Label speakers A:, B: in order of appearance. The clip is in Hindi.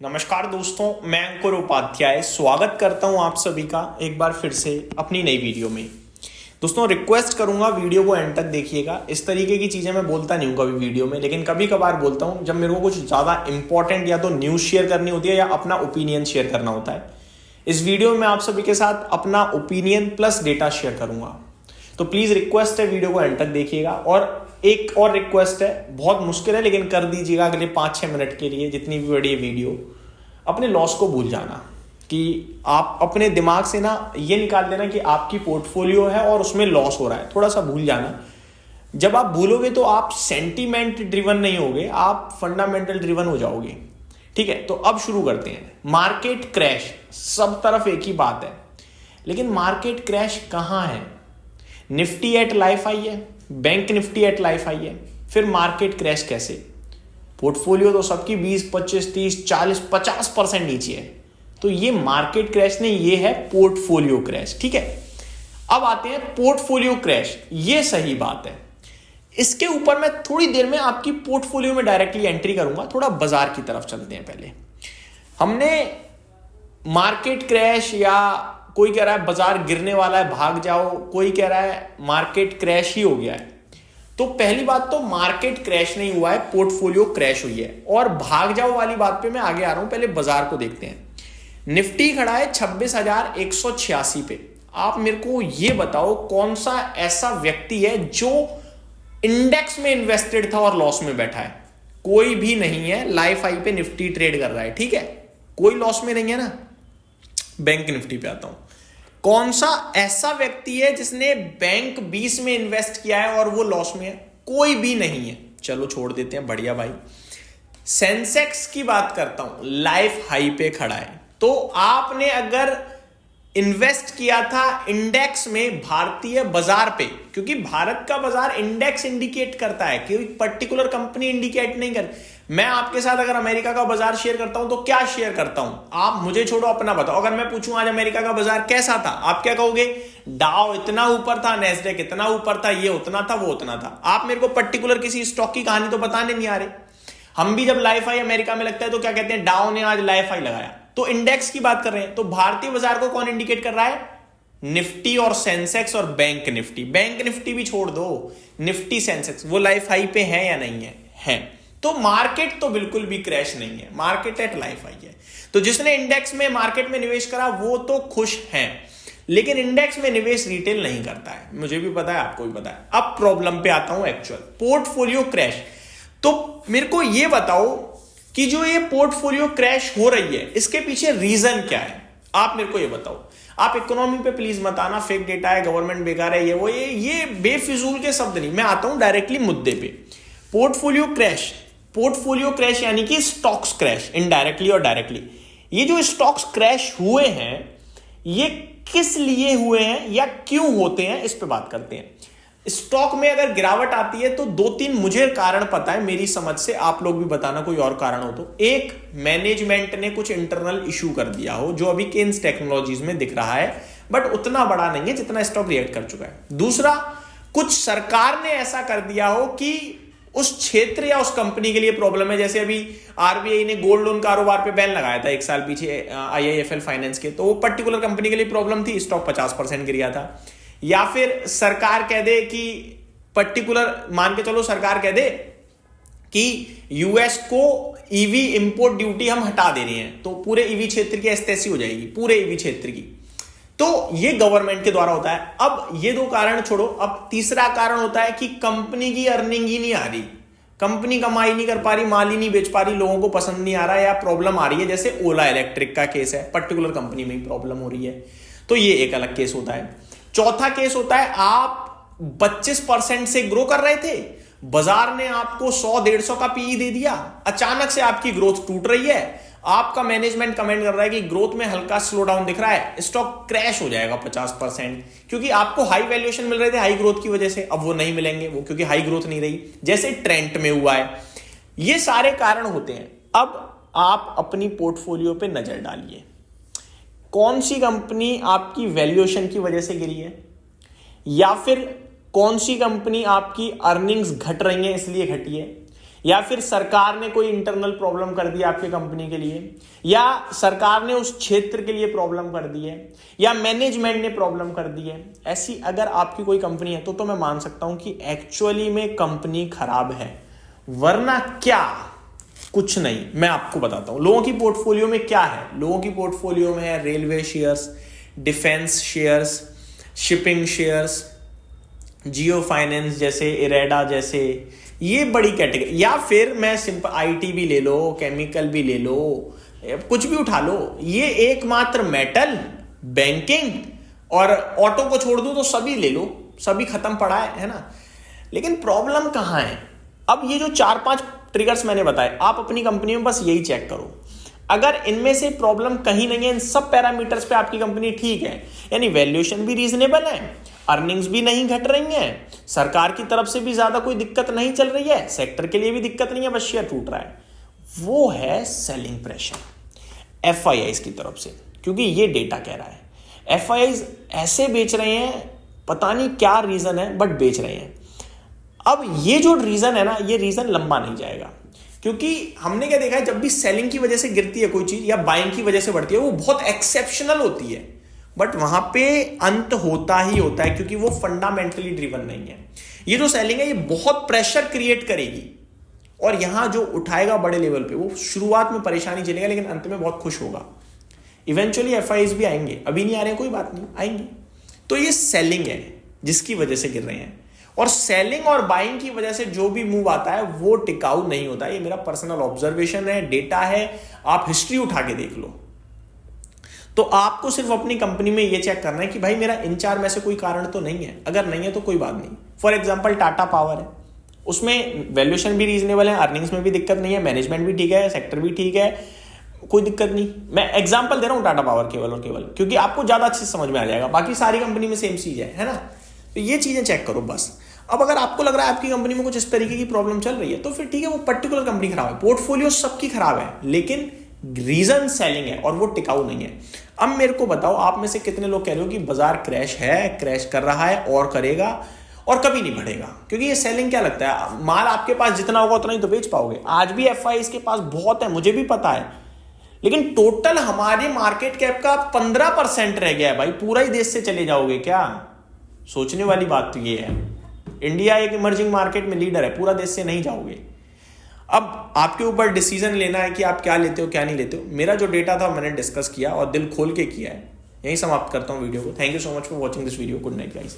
A: नमस्कार दोस्तों, मैं अंकुर उपाध्याय स्वागत करता हूं आप सभी का एक बार फिर से अपनी नई वीडियो में। दोस्तों रिक्वेस्ट करूंगा वीडियो को एंड तक देखिएगा। इस तरीके की चीजें मैं बोलता नहीं हूं कभी वीडियो में, लेकिन कभी कभार बोलता हूं जब मेरे को कुछ ज्यादा इंपॉर्टेंट या तो न्यूज शेयर करनी होती है या अपना ओपिनियन शेयर करना होता है। इस वीडियो में मैं आप सभी के साथ अपना ओपिनियन प्लस डेटा शेयर करूंगा, तो प्लीज रिक्वेस्ट है वीडियो को एंड तक देखिएगा। और एक और रिक्वेस्ट है, बहुत मुश्किल है लेकिन कर दीजिएगा अगले 5-6 मिनट के लिए, जितनी भी बड़ी वीडियो, अपने लॉस को भूल जाना। कि आप अपने दिमाग से ना ये निकाल देना कि आपकी पोर्टफोलियो है और उसमें लॉस हो रहा है, थोड़ा सा भूल जाना। जब आप भूलोगे तो आप सेंटीमेंट ड्रिवन नहीं होगे, आप फंडामेंटल ड्रिवन हो जाओगे। ठीक है, तो अब शुरू करते हैं। मार्केट क्रैश, सब तरफ एक ही बात है, लेकिन मार्केट क्रैश कहां है? निफ्टी एट लाइफ आई है, bank Nifty at life I है, फिर मार्केट क्रैश कैसे? पोर्टफोलियो तो सबकी 20, 25, 30, 40, 50% नीचे है, तो ये मार्केट क्रैश नहीं, ये है पोर्टफोलियो क्रैश। ठीक है, अब आते हैं पोर्टफोलियो क्रैश, ये सही बात है। इसके ऊपर मैं थोड़ी देर में आपकी पोर्टफोलियो में डायरेक्टली एंट्री करूंगा। थोड़ा बाजार की तरफ चलते हैं। पहले हमने मार्केट क्रैश, या कोई कह रहा है बाजार गिरने वाला है भाग जाओ, कोई कह रहा है मार्केट क्रैश ही हो गया है। तो पहली बात तो मार्केट क्रैश नहीं हुआ है, पोर्टफोलियो क्रैश हुई है। और भाग जाओ वाली बात पे मैं आगे आ रहा हूं, पहले बाजार को देखते हैं। निफ्टी खड़ा है 26,186 पे। आप मेरे को ये बताओ कौन सा ऐसा व्यक्ति है जो इंडेक्स में इन्वेस्टेड था और लॉस में बैठा है? कोई भी नहीं है। लाइफ हाई पे निफ्टी ट्रेड कर रहा है, ठीक है, कोई लॉस में नहीं है ना। बैंक निफ्टी पे आता हूं, कौन सा ऐसा व्यक्ति है जिसने बैंक 20 में इन्वेस्ट किया है और वो लॉस में है? कोई भी नहीं है। चलो छोड़ देते हैं, बढ़िया भाई। सेंसेक्स की बात करता हूं, लाइफ हाई पे खड़ा है। तो आपने अगर इन्वेस्ट किया था इंडेक्स में, भारतीय बाजार पे, क्योंकि भारत का बाजार इंडेक्स इंडिकेट करता है, कोई पर्टिकुलर कंपनी इंडिकेट नहीं कर। मैं आपके साथ अगर अमेरिका का बाजार शेयर करता हूं तो क्या शेयर करता हूं? आप मुझे छोड़ो, अपना बताओ। अगर मैं पूछूं आज अमेरिका का बाजार कैसा था, आप क्या कहोगे? डाउ इतना ऊपर था, नेस्डेक इतना ऊपर था, ये उतना था, वो उतना था। आप मेरे को पर्टिकुलर किसी स्टॉक की कहानी तो बताने नहीं आ रहे। हम भी जब लाइफ हाई अमेरिका में लगता है तो क्या कहते हैं? डाउ ने आज लाइफ हाई लगाया। तो इंडेक्स की बात कर रहे हैं, तो भारतीय बाजार को कौन इंडिकेट कर रहा है? निफ्टी और सेंसेक्स और बैंक निफ्टी। बैंक निफ्टी भी छोड़ दो, निफ्टी सेंसेक्स वो लाइफ हाई पे है या नहीं है? है। तो मार्केट तो बिल्कुल भी क्रैश नहीं है, मार्केट एट लाइफ हाई है। तो जिसने इंडेक्स में, मार्केट में निवेश करा वो तो खुश है, लेकिन इंडेक्स में निवेश रिटेल नहीं करता है। मुझे भी पता है, आपको भी पता है। अब प्रॉब्लम पे आता हूं, एक्चुअल पोर्टफोलियो क्रैश। तो मेरे को ये बताओ कि जो ये पोर्टफोलियो क्रैश हो रही है, इसके पीछे रीजन क्या है? आप मेरे को ये बताओ। आप इकोनॉमी पे प्लीज मत आना, फेक डेटा है, गवर्नमेंट बेकार है, ये वो, ये बेफिजूल के शब्द नहीं। मैं आता हूं डायरेक्टली मुद्दे पे। पोर्टफोलियो क्रैश, पोर्टफोलियो क्रैश यानी कि स्टॉक्स क्रैश, इनडायरेक्टली और डायरेक्टली। ये जो स्टॉक्स क्रैश हुए हैं, ये किस लिए हुए हैं या क्यों होते हैं, इस पे बात करते हैं। स्टॉक में अगर गिरावट आती है तो 2-3 मुझे कारण पता है मेरी समझ से, आप लोग भी बताना कोई और कारण हो तो। एक, मैनेजमेंट ने कुछ इंटरनल इशू कर दिया हो, जो अभी केन्स टेक्नोलॉजीज में दिख रहा है, बट उतना बड़ा नहीं है जितना स्टॉक रिएक्ट कर चुका है। दूसरा, कुछ सरकार ने ऐसा कर दिया हो कि उस क्षेत्र या उस कंपनी के लिए प्रॉब्लम है। जैसे अभी आरबीआई ने गोल्ड लोन कारोबार पे बैन लगाया था 1 साल पीछे आईआईएफएल फाइनेंस के, तो वो पर्टिकुलर कंपनी के लिए प्रॉब्लम थी, स्टॉक 50% गिर गया था। या फिर सरकार कह दे कि पर्टिकुलर, मान के चलो सरकार कह दे कि यूएस को ईवी इंपोर्ट ड्यूटी हम हटा दे रहे हैं, तो पूरे ईवी क्षेत्र की एस्टेसी हो जाएगी, पूरे ईवी क्षेत्र की। तो ये गवर्नमेंट के द्वारा होता है। अब ये 2 कारण छोड़ो, अब तीसरा कारण होता है कि कंपनी की अर्निंग ही नहीं आ रही, कंपनी कमाई नहीं कर पा रही, माल ही नहीं बेच पा रही, लोगों को पसंद नहीं आ रहा है, या प्रॉब्लम आ रही है। जैसे ओला इलेक्ट्रिक का केस है, पर्टिकुलर कंपनी में ही प्रॉब्लम हो रही है, तो ये एक अलग केस होता है। चौथा केस होता है, आप 25% से ग्रो कर रहे थे, बाजार ने आपको 100-150 का पीई दे दिया, अचानक से आपकी ग्रोथ टूट रही है, आपका मैनेजमेंट कमेंट कर रहा है कि ग्रोथ में हल्का स्लो डाउन दिख रहा है, स्टॉक क्रैश हो जाएगा 50%, क्योंकि आपको हाई वैल्यूएशन मिल रहे थे हाई ग्रोथ की वजह से, अब वो नहीं मिलेंगे, वो क्योंकि हाई ग्रोथ नहीं रही, जैसे ट्रेंड में हुआ है। ये सारे कारण होते हैं। अब आप अपनी पोर्टफोलियो पे नजर डालिए, कौन सी कंपनी आपकी वैल्यूएशन की वजह से गिरी है, या फिर कौन सी कंपनी आपकी अर्निंग्स घट रही है इसलिए घटी है, या फिर सरकार ने कोई इंटरनल प्रॉब्लम कर दी आपके कंपनी के लिए, या सरकार ने उस क्षेत्र के लिए प्रॉब्लम कर दी है, या मैनेजमेंट ने प्रॉब्लम कर दी है, ऐसी अगर आपकी कोई कंपनी है तो मैं मान सकता हूं कि एक्चुअली में कंपनी खराब है। वरना क्या, कुछ नहीं। मैं आपको बताता हूं लोगों की पोर्टफोलियो में क्या है। लोगों की पोर्टफोलियो में है railway shares, defence shares, shipping shares, Jio finance जैसे, इरेडा जैसे, ये बड़ी कैटेगरी। या फिर मैं सिंपल आईटी भी ले लो, केमिकल भी ले लो, कुछ भी उठा लो, ये एकमात्र मेटल, बैंकिंग और ऑटो को छोड़ दो तो सभी ले लो, सभी खत्म पड़ा है ना। लेकिन प्रॉब्लम कहां है? अब ये जो 4-5 ट्रिगर्स मैंने बताए, आप अपनी कंपनी में बस यही चेक करो। अगर इनमें से प्रॉब्लम कहीं नहीं है, इन सब पैरामीटर्स पे आपकी कंपनी ठीक है, यानी वैल्यूएशन भी रीजनेबल है, अर्निंग्स भी नहीं घट रही हैं, सरकार की तरफ से भी ज्यादा कोई दिक्कत नहीं चल रही है, सेक्टर के लिए भी दिक्कत नहीं है, बस शेयर टूट रहा है, वो है सेलिंग प्रेशर एफआईआईज की तरफ से। क्योंकि ये डेटा कह रहा है एफआईआईज ऐसे बेच रहे हैं, पता नहीं क्या रीजन है, बट बेच रहे हैं। अब ये जो रीजन है ना, ये रीजन लंबा नहीं जाएगा, क्योंकि हमने क्या देखा है, जब भी सेलिंग की वजह से गिरती है कोई चीज या बाइंग की वजह से बढ़ती है, वो बहुत एक्सेप्शनल होती है, बट वहां पे अंत होता ही होता है, क्योंकि वो फंडामेंटली ड्रिवन नहीं है। ये जो सेलिंग है, ये बहुत प्रेशर क्रिएट करेगी, और यहां जो उठाएगा बड़े लेवल पे, वो शुरुआत में परेशानी झेलेगा, लेकिन अंत में बहुत खुश होगा। इवेंचुअली एफआईआईज भी आएंगे, अभी नहीं आ रहे हैं कोई बात नहीं, आएंगे। तो ये सेलिंग है जिसकी वजह से गिर रहे हैं, और सेलिंग और बाइंग की वजह से जो भी मूव आता है वो टिकाऊ नहीं होता। ये मेरा पर्सनल ऑब्जर्वेशन है, डेटा है, आप हिस्ट्री उठा के देख लो। तो आपको सिर्फ अपनी कंपनी में ये चेक करना है कि भाई मेरा इन 4 में से कोई कारण तो नहीं है। अगर नहीं है तो कोई बात नहीं। फॉर एग्जांपल टाटा पावर है, उसमें वैल्यूएशन भी रीजनेबल है, अर्निंग्स में भी दिक्कत नहीं है, मैनेजमेंट भी ठीक है, सेक्टर भी ठीक है, कोई दिक्कत नहीं। मैं एग्जांपल दे रहा हूं टाटा पावर केवल और केवल, क्योंकि आपको ज्यादा अच्छे से समझ में आ जाएगा। बाकी सारी कंपनी में सेम चीज है ना। तो ये चीजें चेक करो बस। अब अगर आपको लग रहा है आपकी कंपनी में कुछ इस तरीके की प्रॉब्लम चल रही है, तो फिर ठीक है, वो पर्टिकुलर कंपनी खराब है, पोर्टफोलियो सबकी खराब है, लेकिन रीजन सेलिंग है और वो टिकाऊ नहीं है। अब मेरे को बताओ, आप में से कितने लोग कह रहे हो कि बाजार क्रैश है, क्रैश कर रहा है और करेगा और कभी नहीं बढ़ेगा? क्योंकि ये सेलिंग क्या लगता है, माल आपके पास जितना होगा उतना ही तो बेच पाओगे। आज भी एफआईआईज के पास बहुत है, मुझे भी पता है, लेकिन टोटल हमारे मार्केट कैप का 15% रह गया है भाई। पूरा ही देश से चले जाओगे क्या? सोचने वाली बात तो ये है। इंडिया एक इमर्जिंग मार्केट में लीडर है, पूरा देश से नहीं जाओगे। अब आपके ऊपर डिसीजन लेना है कि आप क्या लेते हो क्या नहीं लेते हो। मेरा जो डेटा था मैंने डिस्कस किया और दिल खोल के किया है। यही समाप्त करता हूं वीडियो को। Thank you so much for watching this video. Good night guys.